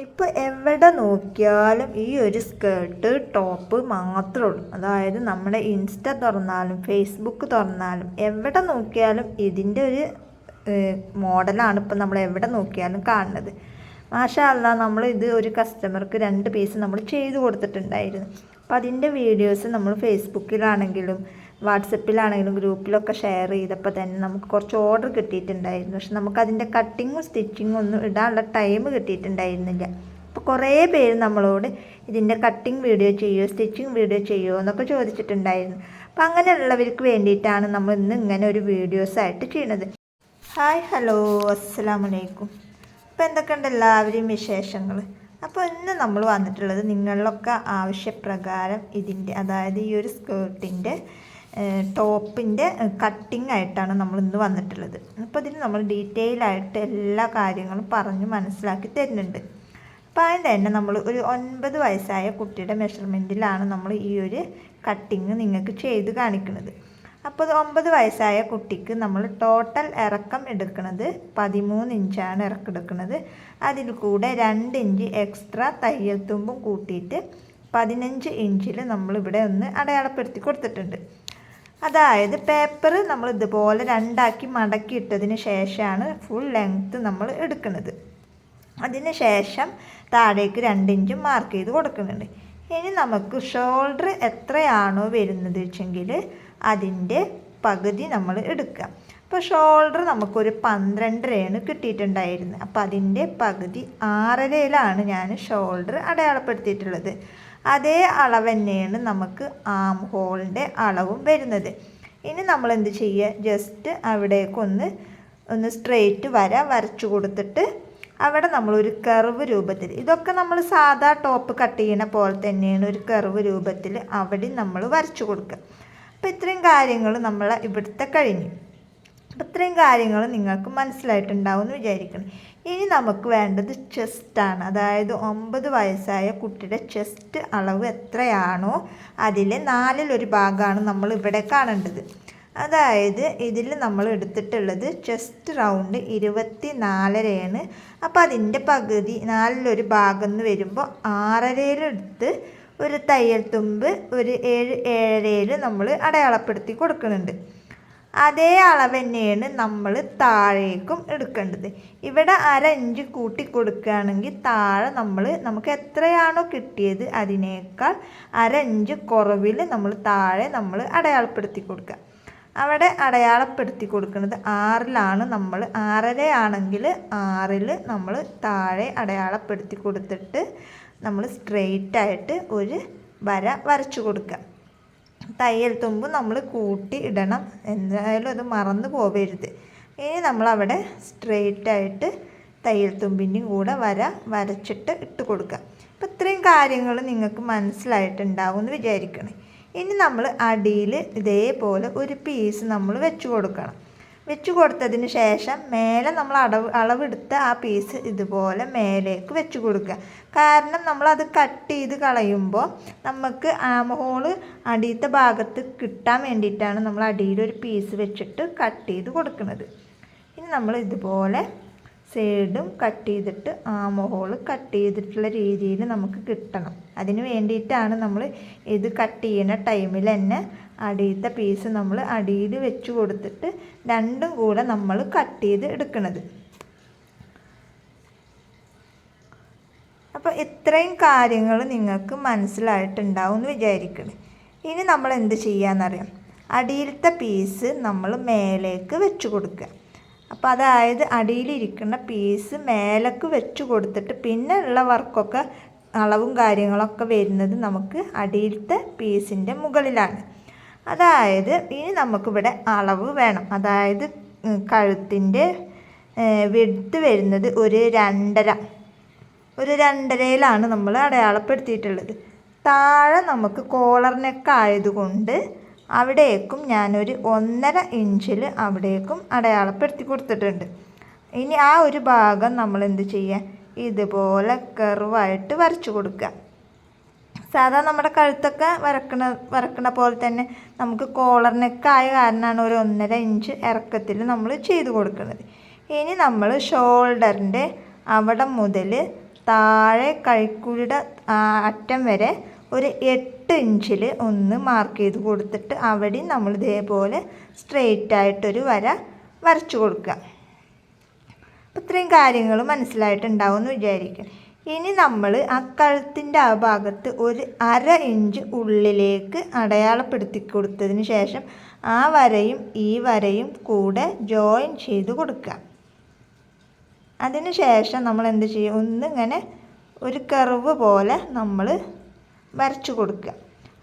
ഇപ്പോൾ എവിടെ നോക്കിയാലും ഈ ഒരു സ്കേർട്ട് ടോപ്പ് മാത്രമേ ഉള്ളൂ. അതായത് നമ്മുടെ ഇൻസ്റ്റ തുറന്നാലും ഫേസ്ബുക്ക് തുറന്നാലും എവിടെ നോക്കിയാലും ഇതിൻ്റെ ഒരു മോഡലാണ് ഇപ്പോൾ നമ്മൾ എവിടെ നോക്കിയാലും കാണുന്നത്. മാഷാ അല്ലാ, നമ്മൾ ഇത് ഒരു കസ്റ്റമർക്ക് 2 പീസ് നമ്മൾ ചെയ്തു കൊടുത്തിട്ടുണ്ടായിരുന്നു. അപ്പോൾ അതിൻ്റെ വീഡിയോസ് നമ്മൾ ഫേസ്ബുക്കിലാണെങ്കിലും വാട്സപ്പിലാണെങ്കിലും ഗ്രൂപ്പിലൊക്കെ ഷെയർ ചെയ്തപ്പോൾ തന്നെ നമുക്ക് കുറച്ച് ഓർഡർ കിട്ടിയിട്ടുണ്ടായിരുന്നു. പക്ഷെ നമുക്കതിൻ്റെ കട്ടിങ്ങും സ്റ്റിച്ചിങ്ങും ഒന്നും ഇടാനുള്ള ടൈം കിട്ടിയിട്ടുണ്ടായിരുന്നില്ല. അപ്പോൾ കുറേ പേര് നമ്മളോട് ഇതിൻ്റെ കട്ടിങ് വീഡിയോ ചെയ്യുമോ സ്റ്റിച്ചിങ് വീഡിയോ ചെയ്യുമോ എന്നൊക്കെ ചോദിച്ചിട്ടുണ്ടായിരുന്നു. അപ്പോൾ അങ്ങനെയുള്ളവർക്ക് വേണ്ടിയിട്ടാണ് നമ്മൾ ഇന്ന് ഇങ്ങനെ ഒരു വീഡിയോസായിട്ട് ചെയ്യുന്നത്. ഹായ്, ഹലോ, അസ്സലാമു അലൈക്കും. അപ്പോൾ എന്തൊക്കെയുണ്ട് എല്ലാവരെയും വിശേഷങ്ങൾ? അപ്പോൾ ഇന്ന് നമ്മൾ വന്നിട്ടുള്ളത് നിങ്ങളിലൊക്കെ ആവശ്യപ്രകാരം ഇതിൻ്റെ അതായത് ഈ ഒരു സ്കേർട്ടിൻ്റെ ടോപ്പിൻ്റെ കട്ടിങ് ആയിട്ടാണ് നമ്മൾ ഇന്ന് വന്നിട്ടുള്ളത്. അപ്പോൾ ഇതിന് നമ്മൾ ഡീറ്റെയിൽ ആയിട്ട് എല്ലാ കാര്യങ്ങളും പറഞ്ഞ് മനസ്സിലാക്കി തരുന്നുണ്ട്. അപ്പോൾ അതിന് തന്നെ നമ്മൾ ഒരു 9 വയസ്സായ കുട്ടിയുടെ മെഷർമെൻറ്റിലാണ് നമ്മൾ ഈ ഒരു കട്ടിങ് നിങ്ങൾക്ക് ചെയ്ത് കാണിക്കുന്നത്. അപ്പോൾ 9 വയസ്സായ കുട്ടിക്ക് നമ്മൾ ടോട്ടൽ ഇറക്കം എടുക്കുന്നത് 13 ഇഞ്ചാണ് ഇറക്കം എടുക്കുന്നത്. അതിൽ കൂടെ 2 ഇഞ്ച് എക്സ്ട്രാ തയ്യൽ തുമ്പും കൂട്ടിയിട്ട് 15 ഇഞ്ചിൽ നമ്മളിവിടെ ഒന്ന് അടയാളപ്പെടുത്തി കൊടുത്തിട്ടുണ്ട്. അതായത് പേപ്പർ നമ്മൾ ഇതുപോലെ 2ആക്കി മടക്കി ഇട്ടതിന് ശേഷമാണ് ഫുൾ ലെങ്ത്ത് നമ്മൾ എടുക്കുന്നത്. അതിന് ശേഷം താഴേക്ക് 2 ഇഞ്ച് മാർക്ക് ചെയ്ത് കൊടുക്കുന്നുണ്ട്. ഇനി നമുക്ക് ഷോൾഡർ എത്രയാണോ വരുന്നത് വെച്ചെങ്കിൽ അതിൻ്റെ പകുതി നമ്മൾ എടുക്കുക. അപ്പോൾ ഷോൾഡർ നമുക്കൊരു 12.5 കിട്ടിയിട്ടുണ്ടായിരുന്നു. അപ്പോൾ അതിൻ്റെ പകുതി 6.5 ഞാൻ ഷോൾഡർ അടയാളപ്പെടുത്തിയിട്ടുള്ളത്. അതേ അളവ് തന്നെയാണ് നമുക്ക് ആം ഹോളിൻ്റെ അളവും വരുന്നത്. ഇനി നമ്മൾ എന്ത് ചെയ്യുക, ജസ്റ്റ് അവിടേക്കൊന്ന് സ്ട്രെയിറ്റ് വരച്ചു കൊടുത്തിട്ട് അവിടെ നമ്മളൊരു കർവ് രൂപത്തിൽ, ഇതൊക്കെ നമ്മൾ സാധാ ടോപ്പ് കട്ട് ചെയ്യണ പോലെ തന്നെയാണ് ഒരു കർവ് രൂപത്തിൽ അവിടെ നമ്മൾ വരച്ചു കൊടുക്കുക. അപ്പോൾ ഇത്രയും കാര്യങ്ങൾ നമ്മൾ ഇവിടുത്തെ കഴിഞ്ഞു. അപ്പോൾ ഇത്രയും കാര്യങ്ങൾ നിങ്ങൾക്ക് മനസ്സിലായിട്ടുണ്ടാവും എന്ന് വിചാരിക്കണം. ഇനി നമുക്ക് വേണ്ടത് ചെസ്റ്റാണ്. അതായത് 9 വയസ്സായ കുട്ടിയുടെ ചെസ്റ്റ് അളവ് എത്രയാണോ അതിൽ 4/1 ഭാഗമാണ് നമ്മൾ ഇവിടെ കാണേണ്ടത്. അതായത് ഇതിൽ നമ്മൾ എടുത്തിട്ടുള്ളത് ചെസ്റ്റ് റൗണ്ട് 24.5 അപ്പോൾ അതിൻ്റെ പകുതി 4/1 ഭാഗം എന്ന് വരുമ്പോൾ 6.5 എടുത്ത് ഒരു തയ്യൽ തുമ്പ് ഒരു 7.5 നമ്മൾ അടയാളപ്പെടുത്തി കൊടുക്കുന്നുണ്ട്. അതേ അളവ് തന്നെയാണ് നമ്മൾ താഴേക്കും എടുക്കേണ്ടത്. ഇവിടെ 1/2 ഇഞ്ച് കൂട്ടി കൊടുക്കുകയാണെങ്കിൽ താഴെ നമുക്ക് എത്രയാണോ കിട്ടിയത് അതിനേക്കാൾ 1/2 ഇഞ്ച് കുറവിൽ നമ്മൾ താഴെ നമ്മൾ അടയാളപ്പെടുത്തി കൊടുക്കുക. അവിടെ അടയാളപ്പെടുത്തി കൊടുക്കുന്നത് 6ലാണ്. നമ്മൾ 6.5 ആണെങ്കിൽ 6ൽ നമ്മൾ താഴെ അടയാളപ്പെടുത്തി കൊടുത്തിട്ട് നമ്മൾ സ്ട്രെയിറ്റായിട്ട് ഒരു വരച്ചു കൊടുക്കുക. തയ്യൽ തുമ്പ് നമ്മൾ കൂട്ടി ഇടണം, എന്തായാലും അത് മറന്നു പോകരുത്. ഇനി നമ്മളവിടെ സ്ട്രെയിറ്റായിട്ട് തയ്യൽ തുമ്പിൻ്റെയും കൂടെ വരച്ചിട്ട് ഇട്ട് കൊടുക്കുക. അപ്പോൾ ഇത്രയും കാര്യങ്ങൾ നിങ്ങൾക്ക് മനസ്സിലായിട്ടുണ്ടാവും എന്ന് വിചാരിക്കണം. ഇനി നമ്മൾ അടിയിൽ ഇതേപോലെ ഒരു പീസ് നമ്മൾ വെച്ച് കൊടുക്കണം. വെച്ച് കൊടുത്തതിന് ശേഷം മേലെ നമ്മൾ അളവെടുത്ത ആ പീസ് ഇതുപോലെ മേലേക്ക് വെച്ച് കൊടുക്കുക. കാരണം നമ്മളത് കട്ട് ചെയ്ത് കളയുമ്പോൾ നമുക്ക് ആം ഹോള് അടിയത്തെ ഭാഗത്ത് കിട്ടാൻ വേണ്ടിയിട്ടാണ് നമ്മൾ അടിയിലൊരു പീസ് വെച്ചിട്ട് കട്ട് ചെയ്ത് കൊടുക്കുന്നത്. ഇനി നമ്മൾ ഇതുപോലെ സൈഡും കട്ട് ചെയ്തിട്ട് ആം ഹോള് കട്ട് ചെയ്തിട്ടുള്ള രീതിയിൽ നമുക്ക് കിട്ടണം. അതിന് വേണ്ടിയിട്ടാണ് നമ്മൾ ഇത് കട്ട് ചെയ്യുന്ന ടൈമിൽ തന്നെ അടിയത്തെ പീസ് നമ്മൾ അടിയിൽ വെച്ച് കൊടുത്തിട്ട് രണ്ടും കൂടെ നമ്മൾ കട്ട് ചെയ്ത് എടുക്കുന്നത്. അപ്പോൾ ഇത്രയും കാര്യങ്ങൾ നിങ്ങൾക്ക് മനസ്സിലായിട്ടുണ്ടാവും എന്ന് വിചാരിക്കണം. ഇനി നമ്മൾ എന്ത് ചെയ്യാമെന്നറിയാം, അടിയിലത്തെ പീസ് നമ്മൾ മേലേക്ക് വെച്ച് കൊടുക്കുക. അപ്പോൾ അതായത് അടിയിലിരിക്കുന്ന പീസ് മേലേക്ക് വെച്ച് കൊടുത്തിട്ട് പിന്നെ ഉള്ള വർക്കൊക്കെ അളവും കാര്യങ്ങളൊക്കെ വരുന്നത് നമുക്ക് അടിയിലത്തെ പീസിൻ്റെ മുകളിലാണ്. അതായത് ഇനി നമുക്കിവിടെ അളവ് വേണം. അതായത് കഴുത്തിൻ്റെ വിഡ്ത്ത് വരുന്നത് ഒരു 2.5യിലാണ് നമ്മൾ അടയാളപ്പെടുത്തിയിട്ടുള്ളത്. താഴെ നമുക്ക് കോളർ നെക്ക് ആയതുകൊണ്ട് അവിടേക്കും ഞാനൊരു 1.5 ഇഞ്ചിൽ അവിടേക്കും അടയാളപ്പെടുത്തി കൊടുത്തിട്ടുണ്ട്. ഇനി ആ ഒരു ഭാഗം നമ്മൾ എന്ത് ചെയ്യുക, ഇതുപോലെ കർവായിട്ട് വരച്ചു കൊടുക്കുക. സാധാരണ നമ്മുടെ കഴുത്തൊക്കെ വരക്കണ പോലെ തന്നെ നമുക്ക് കോളർ നെക്കായ കാരണമാണ് ഒരു 1.5 ഇഞ്ച് ഇറക്കത്തിൽ നമ്മൾ ചെയ്ത് കൊടുക്കുന്നത്. ഇനി നമ്മൾ ഷോൾഡറിൻ്റെ അവിടെ മുതൽ താഴെ കൈക്കുഴിയുടെ അറ്റം വരെ ഒരു 8 ഇഞ്ചിൽ ഒന്ന് മാർക്ക് ചെയ്ത് കൊടുത്തിട്ട് അവിടെയും നമ്മൾ ഇതേപോലെ സ്ട്രെയിറ്റ് ആയിട്ടൊരു വര വരച്ചു കൊടുക്കുക. അപ്പോൾ ഇത്രയും കാര്യങ്ങൾ മനസ്സിലായിട്ടുണ്ടാവുമെന്ന് വിചാരിക്കുക. ഇനി നമ്മൾ ആ കഴുത്തിൻ്റെ ആ ഭാഗത്ത് ഒരു 1/2 ഇഞ്ച് ഉള്ളിലേക്ക് അടയാളപ്പെടുത്തി കൊടുത്തതിന് ശേഷം ആ വരയും ഈ വരയും കൂടെ ജോയിൻ ചെയ്ത് കൊടുക്കുക. അതിന് ശേഷം നമ്മൾ എന്ത് ചെയ്യും, ഒന്നിങ്ങനെ ഒരു കർവ് പോലെ നമ്മൾ വരച്ചു കൊടുക്കുക.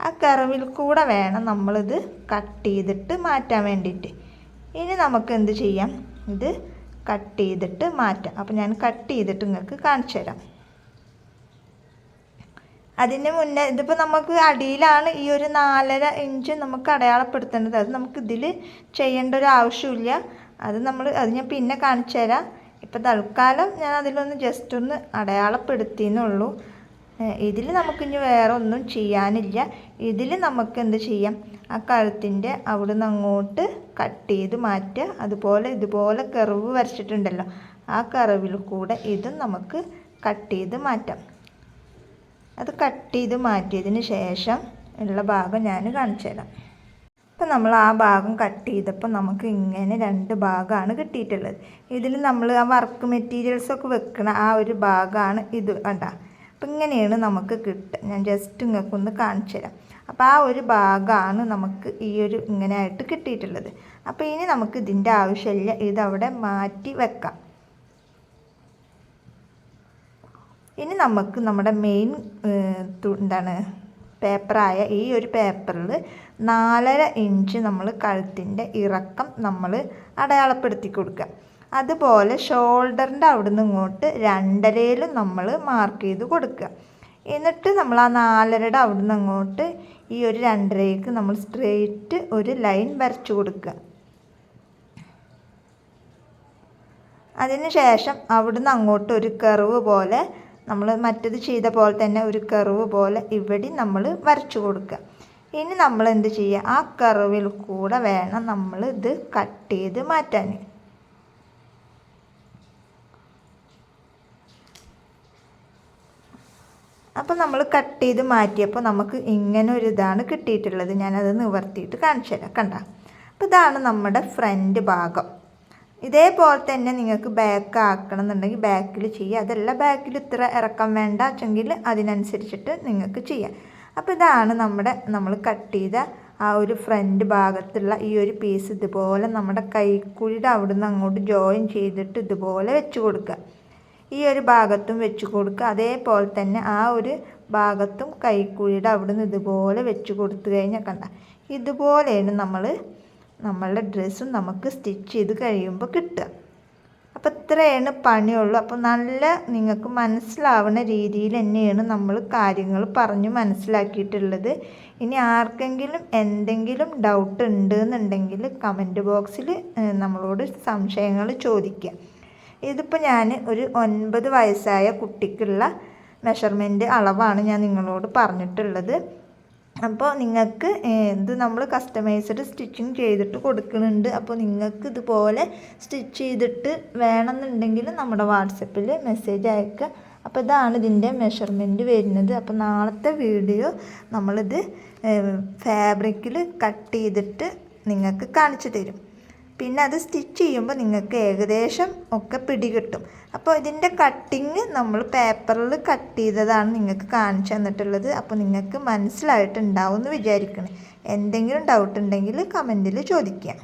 ആ കർവിൽ കൂടെ വേണം നമ്മളിത് കട്ട് ചെയ്തിട്ട് മാറ്റാൻ വേണ്ടിയിട്ട്. ഇനി നമുക്ക് എന്ത് ചെയ്യാം, ഇത് കട്ട് ചെയ്തിട്ട് മാറ്റാം. അപ്പോൾ ഞാൻ കട്ട് ചെയ്തിട്ട് നിങ്ങൾക്ക് കാണിച്ചു തരാം. അതിന് മുന്നേ ഇതിപ്പോൾ നമുക്ക് അടിയിലാണ് ഈ ഒരു 4.5 ഇഞ്ച് നമുക്ക് അടയാളപ്പെടുത്തേണ്ടത്. അത് നമുക്ക് ഇതിൽ ചെയ്യേണ്ട ഒരു ആവശ്യമില്ല. അത് ഞാൻ പിന്നെ കാണിച്ചു തരാം. ഇപ്പോൾ തൽക്കാലം ഞാൻ അതിലൊന്ന് ജസ്റ്റ് ഒന്ന് അടയാളപ്പെടുത്തിയെന്നുള്ളൂ. ഇതിൽ നമുക്കിനി വേറെ ഒന്നും ചെയ്യാനില്ല. ഇതിൽ നമുക്ക് എന്ത് ചെയ്യാം, ആ കഴുത്തിൻ്റെ അവിടെ നിന്ന് അങ്ങോട്ട് കട്ട് ചെയ്ത് മാറ്റുക. അതുപോലെ ഇതുപോലെ കർവ് വരച്ചിട്ടുണ്ടല്ലോ, ആ കർവിൽ കൂടെ ഇതും നമുക്ക് കട്ട് ചെയ്ത് മാറ്റാം. അത് കട്ട് ചെയ്ത് മാറ്റിയതിന് ശേഷം ഉള്ള ഭാഗം ഞാൻ കാണിച്ചു തരാം. അപ്പോൾ നമ്മൾ ആ ഭാഗം കട്ട് ചെയ്തപ്പോൾ നമുക്ക് ഇങ്ങനെ 2 ഭാഗമാണ് കിട്ടിയിട്ടുള്ളത്. ഇതിൽ നമ്മൾ ആ വർക്ക് മെറ്റീരിയൽസൊക്കെ വെക്കണ ആ ഒരു ഭാഗമാണ് ഇത് കണ്ട. അപ്പം ഇങ്ങനെയാണ് നമുക്ക് കിട്ടുക. ഞാൻ ജസ്റ്റ് നിങ്ങൾക്കൊന്ന് കാണിച്ചു തരാം. അപ്പോൾ ആ ഒരു ഭാഗമാണ് നമുക്ക് ഈ ഒരു ഇങ്ങനെ ആയിട്ട് കിട്ടിയിട്ടുള്ളത്. അപ്പോൾ ഇനി നമുക്ക് ഇതിൻ്റെ ആവശ്യമില്ല, ഇതവിടെ മാറ്റി വെക്കാം. ഇനി നമുക്ക് നമ്മുടെ മെയിൻ പേപ്പറായ ഈ ഒരു പേപ്പറിൽ 4.5 ഇഞ്ച് നമ്മൾ കഴുത്തിൻ്റെ ഇറക്കം നമ്മൾ അടയാളപ്പെടുത്തി കൊടുക്കുക. അതുപോലെ ഷോൾഡറിൻ്റെ അവിടെ നിന്ന് ഇങ്ങോട്ട് 2.5 നമ്മൾ മാർക്ക് ചെയ്ത് കൊടുക്കുക. എന്നിട്ട് നമ്മൾ ആ 4.5 അവിടെ നിന്ന് അങ്ങോട്ട് ഈ ഒരു 2.5ക്ക് നമ്മൾ സ്ട്രെയിറ്റ് ഒരു ലൈൻ വരച്ചു കൊടുക്കുക. അതിന് ശേഷം അവിടുന്ന് അങ്ങോട്ട് ഒരു കർവ് പോലെ നമ്മൾ മറ്റത് ചെയ്ത പോലെ തന്നെ ഒരു കർവ് പോലെ ഇവിടെ നമ്മൾ വരച്ചു കൊടുക്കുക. ഇനി നമ്മൾ എന്ത് ചെയ്യുക, ആ കർവിൽ കൂടെ വേണം നമ്മൾ ഇത് കട്ട് ചെയ്ത് മാറ്റാൻ. അപ്പോൾ നമ്മൾ കട്ട് ചെയ്ത് മാറ്റിയപ്പോൾ നമുക്ക് ഇങ്ങനെ ഒരു ഇതാണ് കിട്ടിയിട്ടുള്ളത്. ഞാനത് നിവർത്തിയിട്ട് കാണിച്ചു തരാം. കണ്ട, അപ്പോൾ ഇതാണ് നമ്മുടെ ഫ്രണ്ട് ഭാഗം. ഇതേപോലെ തന്നെ നിങ്ങൾക്ക് ബാക്ക് ആക്കണം എന്നുണ്ടെങ്കിൽ ബാക്കിൽ ചെയ്യുക. അതല്ല ബാക്കിൽ ഇത്ര ഇറക്കം വേണ്ട വെച്ചെങ്കിൽ അതിനനുസരിച്ചിട്ട് നിങ്ങൾക്ക് ചെയ്യാം. അപ്പോൾ ഇതാണ് നമ്മൾ കട്ട് ചെയ്ത ആ ഒരു ഫ്രണ്ട് ഭാഗത്തുള്ള ഈ ഒരു പീസ് ഇതുപോലെ നമ്മുടെ കൈക്കുഴിയുടെ അവിടെ നിന്ന് അങ്ങോട്ട് ജോയിൻ ചെയ്തിട്ട് ഇതുപോലെ വെച്ച് കൊടുക്കുക. ഈ ഒരു ഭാഗത്തും വെച്ച് കൊടുക്കുക. അതേപോലെ തന്നെ ആ ഒരു ഭാഗത്തും കൈക്കുഴിയുടെ അവിടെ നിന്ന് ഇതുപോലെ വെച്ച് കൊടുത്തു കഴിഞ്ഞാൽ കണ്ട, ഇതുപോലെയാണ് നമ്മളുടെ ഡ്രസ്സും നമുക്ക് സ്റ്റിച്ച് ചെയ്ത് കഴിയുമ്പോൾ കിട്ടുക. അപ്പോൾ ഇത്രയാണ് പണിയുള്ളൂ. അപ്പോൾ നല്ല നിങ്ങൾക്ക് മനസ്സിലാവുന്ന രീതിയിൽ തന്നെയാണ് നമ്മൾ കാര്യങ്ങൾ പറഞ്ഞ് മനസ്സിലാക്കിയിട്ടുള്ളത്. ഇനി ആർക്കെങ്കിലും എന്തെങ്കിലും ഡൗട്ട് ഉണ്ടെന്നുണ്ടെങ്കിൽ കമൻറ്റ് ബോക്സിൽ നമ്മളോട് സംശയങ്ങൾ ചോദിക്കുക. ഇതിപ്പോൾ ഞാൻ ഒരു 9 വയസ്സായ കുട്ടിക്കുള്ള മെഷർമെൻറ്റ് അളവാണ് ഞാൻ നിങ്ങളോട് പറഞ്ഞിട്ടുള്ളത്. അപ്പോൾ നിങ്ങൾക്ക് ഇത് നമ്മൾ കസ്റ്റമൈസ്ഡ് സ്റ്റിച്ചിങ് ചെയ്തിട്ട് കൊടുക്കുന്നുണ്ട്. അപ്പോൾ നിങ്ങൾക്ക് ഇതുപോലെ സ്റ്റിച്ച് ചെയ്തിട്ട് വേണമെന്നുണ്ടെങ്കിൽ നമ്മുടെ വാട്സപ്പിൽ മെസ്സേജ് അയക്കുക. അപ്പോൾ ഇതാണ് ഇതിൻ്റെ മെഷർമെൻറ്റ് വരുന്നത്. അപ്പോൾ നാളത്തെ വീഡിയോ നമ്മളിത് ഫാബ്രിക്കിൽ കട്ട് ചെയ്തിട്ട് നിങ്ങൾക്ക് കാണിച്ചു തരും. പിന്നെ അത് സ്റ്റിച്ച് ചെയ്യുമ്പോൾ നിങ്ങൾക്ക് ഏകദേശം ഒക്കെ പിടികിട്ടും. അപ്പോൾ ഇതിൻ്റെ കട്ടിങ് നമ്മൾ പേപ്പറിൽ കട്ട് ചെയ്തതാണ് നിങ്ങൾക്ക് കാണിച്ചു തന്നിട്ടുള്ളത്. അപ്പോൾ നിങ്ങൾക്ക് മനസ്സിലായിട്ടുണ്ടാവും എന്ന് വിചാരിക്കണം. എന്തെങ്കിലും ഡൗട്ട് ഉണ്ടെങ്കിൽ കമൻറ്റിൽ ചോദിക്കുക.